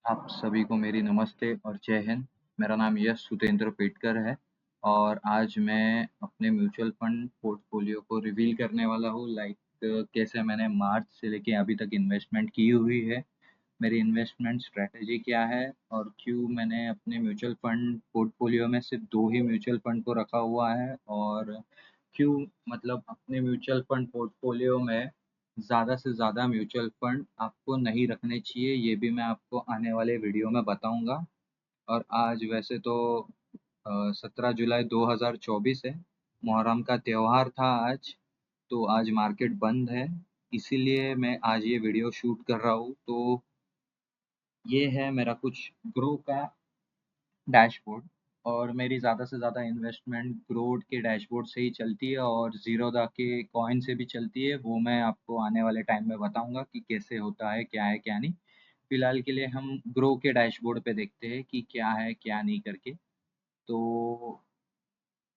आप सभी को मेरी नमस्ते और जय हिंद। मेरा नाम यश सुतेंद्र पेटकर है और आज मैं अपने म्यूचुअल फंड पोर्टफोलियो को रिवील करने वाला हूँ। कैसे मैंने मार्च से लेके अभी तक इन्वेस्टमेंट की हुई है, मेरी इन्वेस्टमेंट स्ट्रैटेजी क्या है और क्यों मैंने अपने म्यूचुअल फंड पोर्टफोलियो में सिर्फ 2 ही म्यूचुअल फंड को रखा हुआ है और क्यों अपने म्यूचुअल फंड पोर्टफोलियो में ज़्यादा से ज़्यादा म्यूचुअल फंड आपको नहीं रखने चाहिए, ये भी मैं आपको आने वाले वीडियो में बताऊंगा। और आज वैसे तो 17 जुलाई 2024 है, मुहर्रम का त्योहार था आज। तो आज मार्केट बंद है, इसीलिए मैं आज ये वीडियो शूट कर रहा हूँ। तो ये है मेरा कुछ ग्रो का डैशबोर्ड और मेरी ज़्यादा से ज़्यादा इन्वेस्टमेंट ग्रोथ के डैशबोर्ड से ही चलती है और ज़ीरोधा के कॉइन से भी चलती है। वो मैं आपको आने वाले टाइम में बताऊंगा कि कैसे होता है क्या नहीं। फिलहाल के लिए हम ग्रो के डैशबोर्ड पे देखते हैं कि क्या है क्या नहीं करके। तो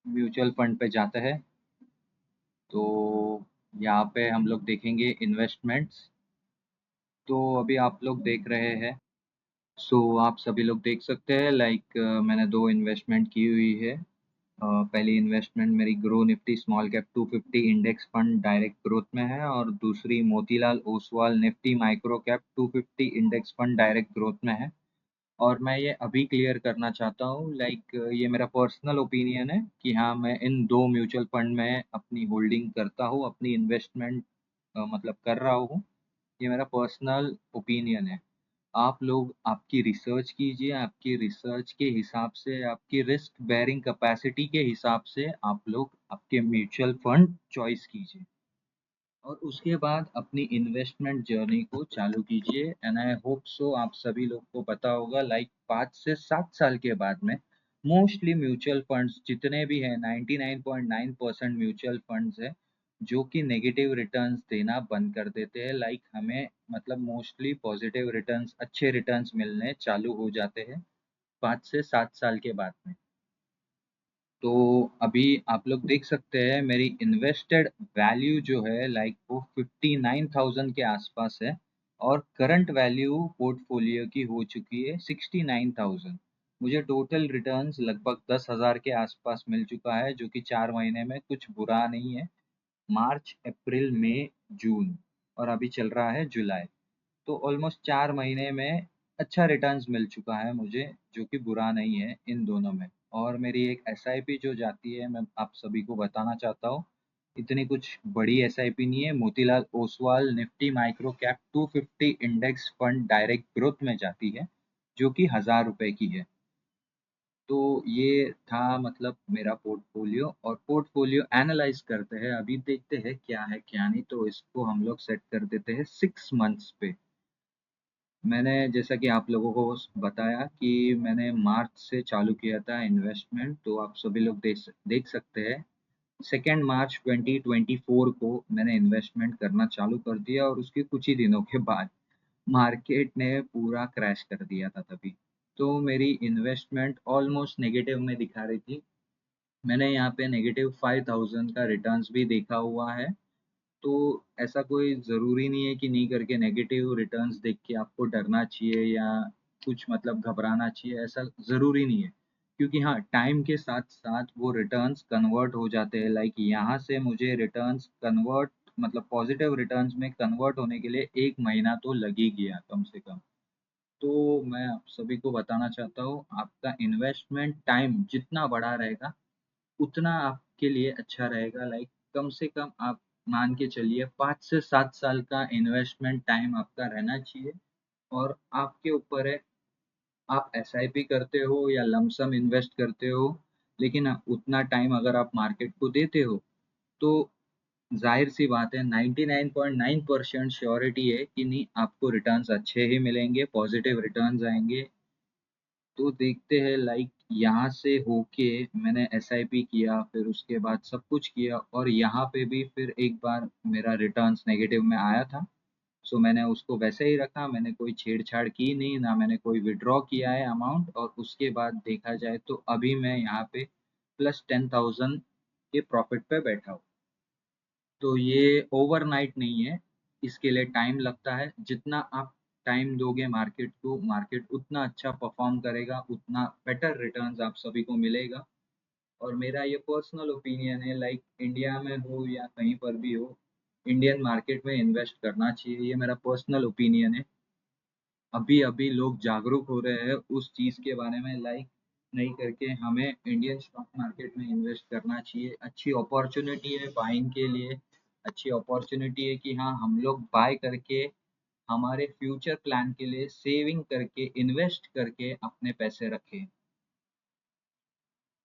म्यूचुअल फंड पे जाते हैं। तो यहाँ पे हम लोग देखेंगे इन्वेस्टमेंट्स। तो अभी आप लोग देख रहे हैं। आप सभी लोग देख सकते हैं, मैंने 2 इन्वेस्टमेंट की हुई है। पहली इन्वेस्टमेंट मेरी grow Nifty small cap 250 index fund direct growth में है और दूसरी Motilal Oswal Nifty micro cap 250 index fund direct growth में है। और मैं ये अभी क्लियर करना चाहता हूँ, ये मेरा पर्सनल ओपिनियन है कि हाँ, मैं इन 2 म्यूचुअल फंड में अपनी होल्डिंग करता हूँ, अपनी इन्वेस्टमेंट कर रहा हूँ। ये मेरा पर्सनल ओपिनियन है। आप लोग आपकी रिसर्च कीजिए, आपकी रिसर्च के हिसाब से, आपकी रिस्क बेयरिंग कैपेसिटी के हिसाब से आप लोग आपके म्यूचुअल फंड चॉइस कीजिए और उसके बाद अपनी इन्वेस्टमेंट जर्नी को चालू कीजिए। एंड आई होप सो आप सभी लोग को पता होगा, 5 से 7 साल के बाद में मोस्टली म्यूचुअल फंड्स जितने भी हैं, 99.9% म्यूचुअल फंड्स है जो कि नेगेटिव रिटर्न्स देना बंद कर देते हैं। हमें मोस्टली पॉजिटिव रिटर्न्स, अच्छे रिटर्न्स मिलने चालू हो जाते हैं 5 से 7 साल के बाद में। तो अभी आप लोग देख सकते हैं मेरी इन्वेस्टेड वैल्यू जो है वो 59,000 के आसपास है और करंट वैल्यू पोर्टफोलियो की हो चुकी है 69,000। मुझे टोटल रिटर्न्स लगभग 10,000 के आसपास मिल चुका है, जो कि 4 महीने में कुछ बुरा नहीं है। मार्च, अप्रैल, मई, जून और अभी चल रहा है जुलाई। तो ऑलमोस्ट 4 महीने में अच्छा रिटर्न्स मिल चुका है मुझे, जो कि बुरा नहीं है इन दोनों में। और मेरी एक एसआईपी जो जाती है, मैं आप सभी को बताना चाहता हूँ, इतनी कुछ बड़ी एसआईपी नहीं है। Motilal Oswal Nifty micro cap 250 index fund direct growth में जाती है, जो कि 1,000 रुपए की है। तो ये था मेरा पोर्टफोलियो। और पोर्टफोलियो एनालाइज करते हैं, अभी देखते हैं क्या है क्या नहीं। तो इसको हम लोग सेट कर देते हैं 6 मंथ्स पे। मैंने जैसा कि आप लोगों को बताया कि मैंने मार्च से चालू किया था इन्वेस्टमेंट, तो आप सभी लोग देख सकते हैं 2 मार्च 2024 को मैंने इन्वेस्टमेंट करना चालू कर दिया और उसके कुछ ही दिनों के बाद मार्केट ने पूरा क्रैश कर दिया था तभी। तो मेरी इन्वेस्टमेंट ऑलमोस्ट नेगेटिव में दिखा रही थी। मैंने यहाँ पे -5,000 का रिटर्न्स भी देखा हुआ है। तो ऐसा कोई ज़रूरी नहीं है कि नहीं करके नेगेटिव रिटर्न्स देख के आपको डरना चाहिए या कुछ घबराना चाहिए, ऐसा ज़रूरी नहीं है। क्योंकि हाँ, टाइम के साथ-साथ वो रिटर्न्स कन्वर्ट हो जाते हैं। यहाँ से मुझे रिटर्न्स कन्वर्ट पॉजिटिव रिटर्न्स में कन्वर्ट होने के लिए 1 महीना तो लग ही गया कम से कम। तो मैं आप सभी को बताना चाहता हूँ, आपका इन्वेस्टमेंट टाइम जितना बड़ा रहेगा, उतना आपके लिए अच्छा रहेगा। कम से कम आप मान के चलिए 5 से 7 साल का इन्वेस्टमेंट टाइम आपका रहना चाहिए। और आपके ऊपर है, आप एसआईपी करते हो या लमसम इन्वेस्ट करते हो। लेकिन उतना टाइम अगर आप मार्केट को देते हो, तो जाहिर सी बात है, 99.9% श्योरिटी है कि नहीं, आपको रिटर्न्स अच्छे ही मिलेंगे, पॉजिटिव रिटर्न्स आएंगे। तो देखते हैं, यहाँ से होके मैंने एसआईपी किया, फिर उसके बाद सब कुछ किया और यहाँ पे भी फिर एक बार मेरा रिटर्न्स नेगेटिव में आया था। मैंने उसको वैसे ही रखा, मैंने कोई छेड़छाड़ की नहीं, ना मैंने कोई विड्रॉ किया है अमाउंट। और उसके बाद देखा जाए तो अभी मैं यहाँ पे +10,000 के प्रॉफिट पे बैठा हूँ। तो ये ओवरनाइट नहीं है, इसके लिए टाइम लगता है। जितना आप टाइम दोगे मार्केट को, मार्केट उतना अच्छा परफॉर्म करेगा, उतना बेटर रिटर्न्स आप सभी को मिलेगा। और मेरा ये पर्सनल ओपिनियन है, लाइक इंडिया में हो या कहीं पर भी हो, इंडियन मार्केट में इन्वेस्ट करना चाहिए, ये मेरा पर्सनल ओपिनियन है। अभी अभी लोग जागरूक हो रहे हैं उस चीज़ के बारे में, लाइक नहीं करके हमें इंडियन स्टॉक मार्केट में इन्वेस्ट करना चाहिए। अच्छी अपॉर्चुनिटी है बाइंग के लिए, अच्छी अपॉर्चुनिटी है कि हाँ हम लोग बाय करके हमारे फ्यूचर प्लान के लिए सेविंग करके इन्वेस्ट करके अपने पैसे रखें।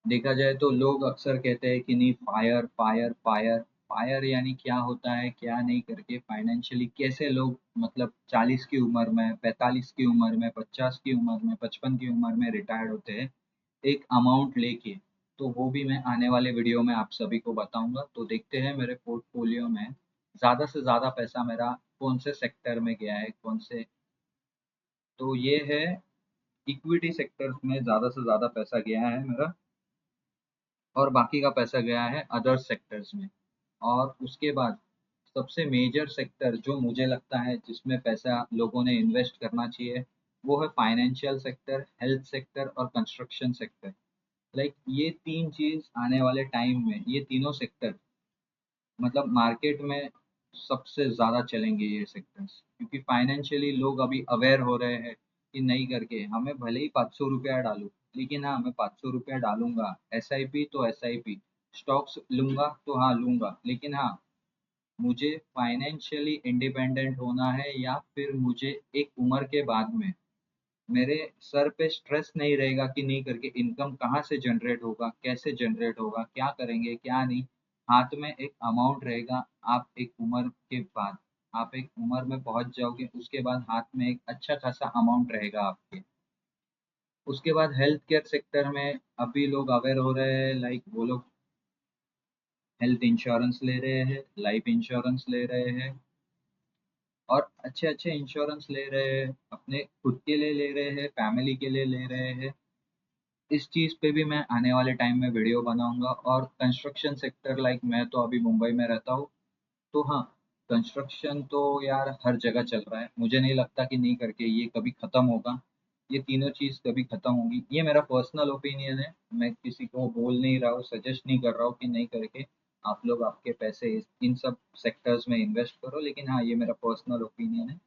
देखा जाए तो लोग अक्सर कहते हैं कि नहीं, फायर फायर फायर फायर यानी क्या होता है क्या नहीं करके, फाइनेंशियली कैसे लोग मतलब 40 की उम्र में, 45 की उम्र में, 50 की उम्र में, 55 की उम्र में रिटायर्ड होते हैं एक अमाउंट लेके। तो वो भी मैं आने वाले वीडियो में आप सभी को बताऊंगा। तो देखते हैं मेरे पोर्टफोलियो में ज़्यादा से ज़्यादा पैसा मेरा कौन से सेक्टर में गया है, कौन से। तो ये है, इक्विटी सेक्टर में ज़्यादा से ज़्यादा पैसा गया है मेरा, और बाकी का पैसा गया है अदर सेक्टर्स में। और उसके बाद सबसे मेजर सेक्टर जो मुझे लगता है जिसमें पैसा लोगों ने इन्वेस्ट करना चाहिए, वो है फाइनेंशियल सेक्टर, हेल्थ सेक्टर और कंस्ट्रक्शन सेक्टर। लाइक ये तीन चीज आने वाले टाइम में, ये तीनों सेक्टर मतलब मार्केट में सबसे ज़्यादा चलेंगे ये सेक्टर्स, क्योंकि फाइनेंशियली लोग अभी अवेयर हो रहे हैं कि नहीं करके हमें भले ही 500 रुपया डालूं, लेकिन हाँ मैं 500 रुपया डालूंगा, एसआईपी तो एसआईपी, स्टॉक्स लूंगा तो हाँ लूंगा, लेकिन हाँ मुझे फाइनेंशियली इंडिपेंडेंट होना है, या फिर मुझे एक उम्र के बाद में मेरे सर पे स्ट्रेस नहीं रहेगा कि नहीं करके इनकम कहाँ से जनरेट होगा, कैसे जनरेट होगा, क्या करेंगे क्या नहीं। हाथ में एक अमाउंट रहेगा। आप एक उम्र के बाद, आप एक उम्र में पहुंच जाओगे, उसके बाद हाथ में एक अच्छा खासा अमाउंट रहेगा आपके। उसके बाद हेल्थ केयर सेक्टर में अभी लोग अवेयर हो रहे हैं, लाइक वो लोग हेल्थ इंश्योरेंस ले रहे हैं, लाइफ इंश्योरेंस ले रहे हैं, और अच्छे अच्छे इंश्योरेंस ले रहे हैं, अपने खुद के लिए ले रहे हैं, फैमिली के लिए ले रहे हैं। इस चीज़ पे भी मैं आने वाले टाइम में वीडियो बनाऊंगा। और कंस्ट्रक्शन सेक्टर, लाइक मैं तो अभी मुंबई में रहता हूँ, तो हाँ कंस्ट्रक्शन तो यार हर जगह चल रहा है, मुझे नहीं लगता कि नहीं करके ये कभी ख़त्म होगा, ये तीनों चीज़ कभी ख़त्म होगी। ये मेरा पर्सनल ओपिनियन है, मैं किसी को बोल नहीं रहा हूँ, सजेस्ट नहीं कर रहा हूँ कि नहीं करके आप लोग आपके पैसे इन सब सेक्टर्स में इन्वेस्ट करो, लेकिन हाँ ये मेरा पर्सनल ओपिनियन है।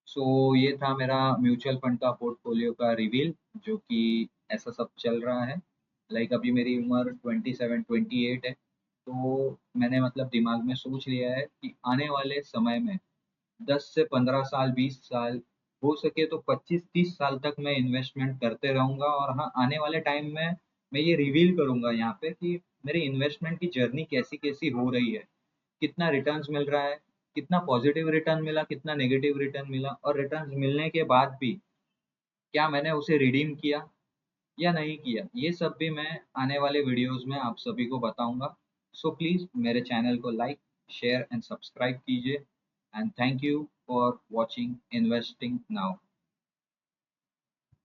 सो ये था मेरा म्यूचुअल फंड का पोर्टफोलियो का रिवील, जो कि ऐसा सब चल रहा है। लाइक अभी मेरी उम्र 27 28 है, तो मैंने मतलब दिमाग में सोच लिया है कि आने वाले समय में 10 से 15 साल, 20 साल, हो सके तो 25 30 साल तक मैं इन्वेस्टमेंट करते रहूंगा। और हाँ आने वाले टाइम में मैं ये रिवील करूंगा यहाँ पे कि मेरी इन्वेस्टमेंट की जर्नी कैसी कैसी हो रही है, कितना रिटर्न्स मिल रहा है, कितना पॉजिटिव रिटर्न मिला, कितना नेगेटिव रिटर्न मिला, और रिटर्न्स मिलने के बाद भी क्या मैंने उसे रिडीम किया या नहीं किया, ये सब भी मैं आने वाले वीडियोस में आप सभी को बताऊंगा। सो प्लीज़ मेरे चैनल को लाइक, शेयर एंड सब्सक्राइब कीजिए। And thank you for watching investing now.